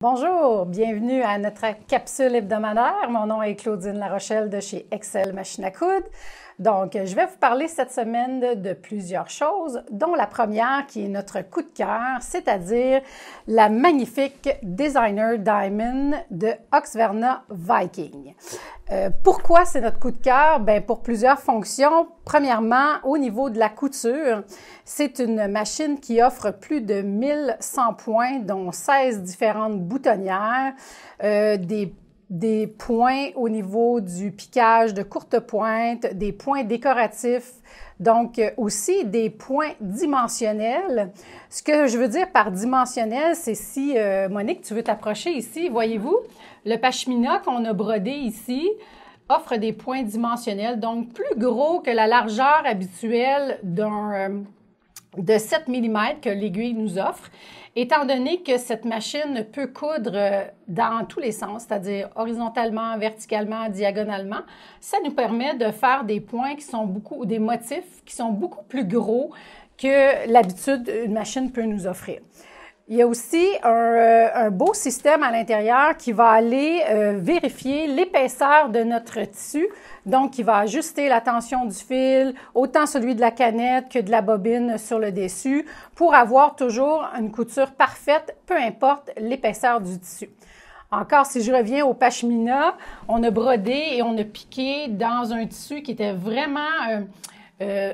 Bonjour, bienvenue à notre capsule hebdomadaire. Mon nom est Claudine Larochelle de chez Excel Machine à coudre. Donc, je vais vous parler cette semaine de plusieurs choses, dont la première qui est notre coup de cœur, c'est-à-dire la magnifique Designer Diamond de Husqvarna Viking. Pourquoi c'est notre coup de cœur? Bien, pour plusieurs fonctions. Premièrement, au niveau de la couture, c'est une machine qui offre plus de 1100 points, dont 16 différentes boutonnières, des points au niveau du piquage de courte pointe, des points décoratifs, donc aussi des points dimensionnels. Ce que je veux dire par dimensionnel, c'est si, Monique, tu veux t'approcher ici, voyez-vous, le pashmina qu'on a brodé ici offre des points dimensionnels, donc plus gros que la largeur habituelle de 7 mm que l'aiguille nous offre, étant donné que cette machine peut coudre dans tous les sens, c'est-à-dire horizontalement, verticalement, diagonalement. Ça nous permet de faire des points qui sont ou des motifs qui sont beaucoup plus gros que l'habitude une machine peut nous offrir. Il y a aussi un beau système à l'intérieur qui va aller vérifier l'épaisseur de notre tissu. Donc, il va ajuster la tension du fil, autant celui de la canette que de la bobine sur le dessus, pour avoir toujours une couture parfaite, peu importe l'épaisseur du tissu. Encore, si je reviens au pashmina, on a brodé et on a piqué dans un tissu qui était vraiment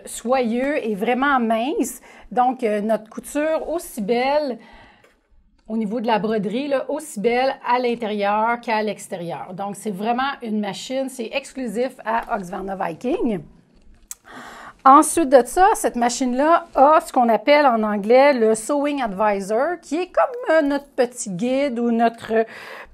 soyeux et vraiment mince. Donc, notre couture aussi belle au niveau de la broderie, là, aussi belle à l'intérieur qu'à l'extérieur. Donc, c'est vraiment une machine, c'est exclusif à Husqvarna Viking. Ensuite de ça, cette machine-là a ce qu'on appelle en anglais le Sewing Advisor, qui est comme notre petit guide ou notre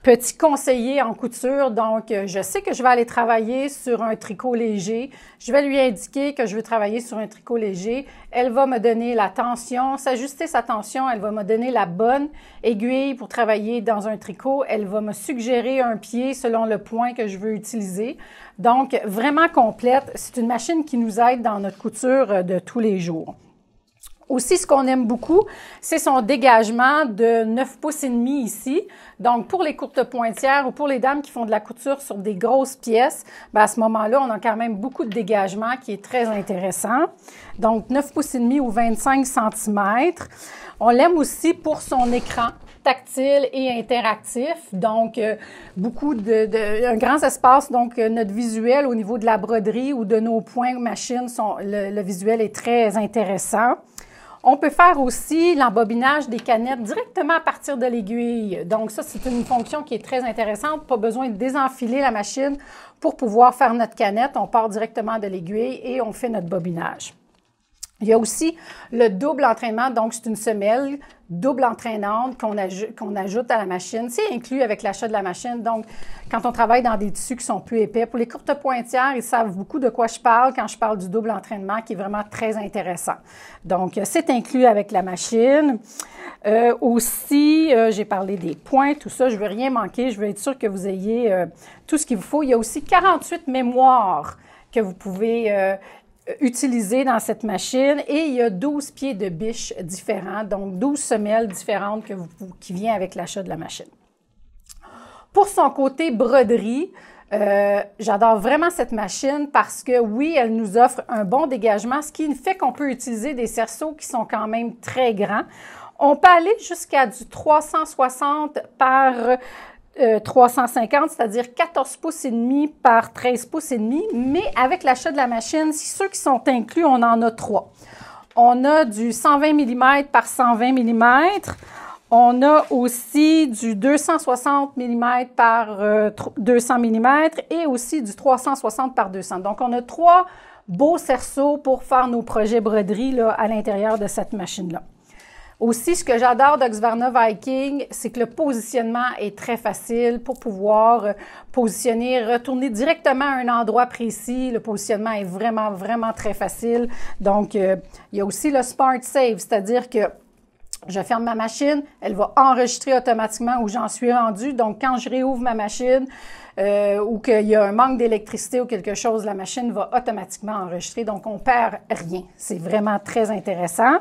petit conseiller en couture. Donc, je sais que je vais aller travailler sur un tricot léger. Je vais lui indiquer que je veux travailler sur un tricot léger. Elle va me donner la tension, s'ajuster sa tension. Elle va me donner la bonne aiguille pour travailler dans un tricot. Elle va me suggérer un pied selon le point que je veux utiliser. Donc, vraiment complète. C'est une machine qui nous aide dans notre couture de tous les jours. Aussi, ce qu'on aime beaucoup, c'est son dégagement de 9 pouces et demi ici. Donc, pour les courtes pointières ou pour les dames qui font de la couture sur des grosses pièces, bien, à ce moment-là, on a quand même beaucoup de dégagement qui est très intéressant. Donc, 9 pouces et demi ou 25 cm. On l'aime aussi pour son écran tactile et interactif, donc un grand espace, donc notre visuel au niveau de la broderie ou de nos points machine, le visuel est très intéressant. On peut faire aussi l'embobinage des canettes directement à partir de l'aiguille. Donc ça, c'est une fonction qui est très intéressante. Pas besoin de désenfiler la machine pour pouvoir faire notre canette. On part directement de l'aiguille et on fait notre bobinage. Il y a aussi le double entraînement, donc c'est une semelle double entraînante qu'on ajoute à la machine. C'est inclus avec l'achat de la machine, donc quand on travaille dans des tissus qui sont plus épais. Pour les courtes pointières, ils savent beaucoup de quoi je parle quand je parle du double entraînement qui est vraiment très intéressant. Donc, c'est inclus avec la machine. Aussi, j'ai parlé des points, tout ça, je ne veux rien manquer, je veux être sûre que vous ayez tout ce qu'il vous faut. Il y a aussi 48 mémoires que vous pouvez utilisé dans cette machine et il y a 12 pieds de biche différents, donc 12 semelles différentes qui viennent avec l'achat de la machine. Pour son côté broderie, j'adore vraiment cette machine parce que oui, elle nous offre un bon dégagement, ce qui fait qu'on peut utiliser des cerceaux qui sont quand même très grands. On peut aller jusqu'à du 360 par 350, c'est-à-dire 14 pouces et demi par 13 pouces et demi, mais avec l'achat de la machine, si ceux qui sont inclus, on en a 3. On a du 120 mm par 120 mm, on a aussi du 260 mm par 200 mm et aussi du 360 par 200. Donc, on a 3 beaux cerceaux pour faire nos projets broderie là, à l'intérieur de cette machine-là. Aussi, ce que j'adore d'Husqvarna Viking, c'est que le positionnement est très facile pour pouvoir positionner, retourner directement à un endroit précis. Le positionnement est vraiment, vraiment très facile. Donc, il y a aussi le Smart Save, c'est-à-dire que je ferme ma machine, elle va enregistrer automatiquement où j'en suis rendu. Donc, quand je réouvre ma machine ou qu'il y a un manque d'électricité ou quelque chose, la machine va automatiquement enregistrer. Donc, on perd rien. C'est vraiment très intéressant.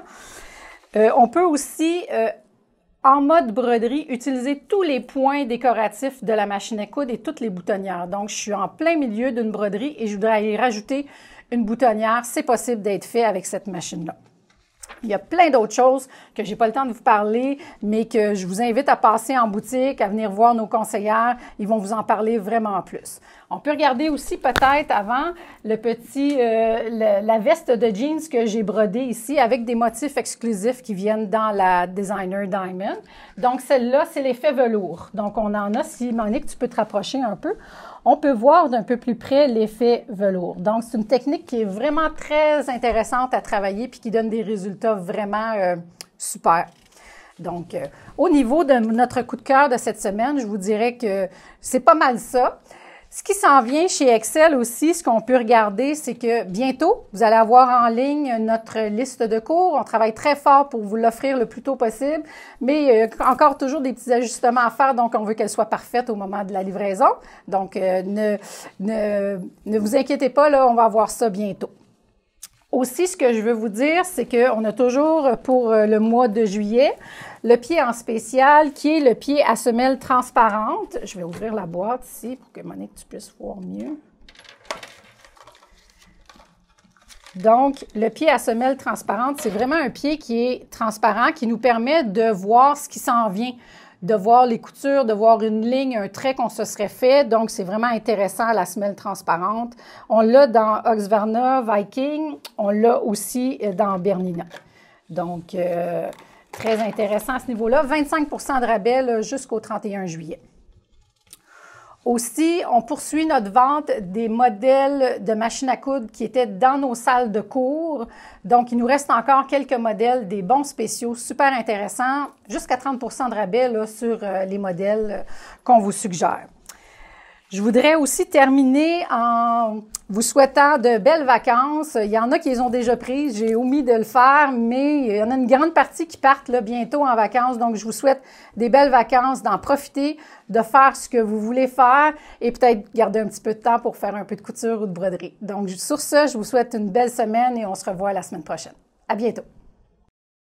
On peut aussi En mode broderie, utilisez tous les points décoratifs de la machine à coudre et toutes les boutonnières. Donc, je suis en plein milieu d'une broderie et je voudrais y rajouter une boutonnière. C'est possible d'être fait avec cette machine-là. Il y a plein d'autres choses que je n'ai pas le temps de vous parler, mais que je vous invite à passer en boutique, à venir voir nos conseillères. Ils vont vous en parler vraiment plus. On peut regarder aussi peut-être avant la veste de jeans que j'ai brodée ici avec des motifs exclusifs qui viennent dans la Designer Diamond. Donc, celle-là, c'est l'effet velours. Donc, on en a, si Monique, tu peux te rapprocher un peu. On peut voir d'un peu plus près l'effet velours. Donc, c'est une technique qui est vraiment très intéressante à travailler puis qui donne des résultats vraiment super. Donc, au niveau de notre coup de cœur de cette semaine, je vous dirais que c'est pas mal ça. Ce qui s'en vient chez Excel aussi, ce qu'on peut regarder, c'est que bientôt, vous allez avoir en ligne notre liste de cours. On travaille très fort pour vous l'offrir le plus tôt possible, mais il y a encore toujours des petits ajustements à faire, donc on veut qu'elle soit parfaite au moment de la livraison. Donc, ne vous inquiétez pas, là, on va avoir ça bientôt. Aussi, ce que je veux vous dire, c'est qu'on a toujours pour le mois de juillet le pied en spécial qui est le pied à semelle transparente. Je vais ouvrir la boîte ici pour que Monique, tu puisses voir mieux. Donc, le pied à semelle transparente, c'est vraiment un pied qui est transparent, qui nous permet de voir ce qui s'en vient, de voir les coutures, de voir une ligne, un trait qu'on se serait fait. Donc, c'est vraiment intéressant, la semelle transparente. On l'a dans Husqvarna Viking, on l'a aussi dans Bernina. Donc, très intéressant à ce niveau-là. 25 % de rabais jusqu'au 31 juillet. Aussi, on poursuit notre vente des modèles de machines à coudre qui étaient dans nos salles de cours. Donc, il nous reste encore quelques modèles, des bons spéciaux super intéressants, jusqu'à 30 % de rabais là, sur les modèles qu'on vous suggère. Je voudrais aussi terminer en vous souhaitant de belles vacances. Il y en a qui les ont déjà prises, j'ai omis de le faire, mais il y en a une grande partie qui partent là, bientôt en vacances. Donc, je vous souhaite des belles vacances, d'en profiter, de faire ce que vous voulez faire et peut-être garder un petit peu de temps pour faire un peu de couture ou de broderie. Donc, sur ce, je vous souhaite une belle semaine et on se revoit la semaine prochaine. À bientôt!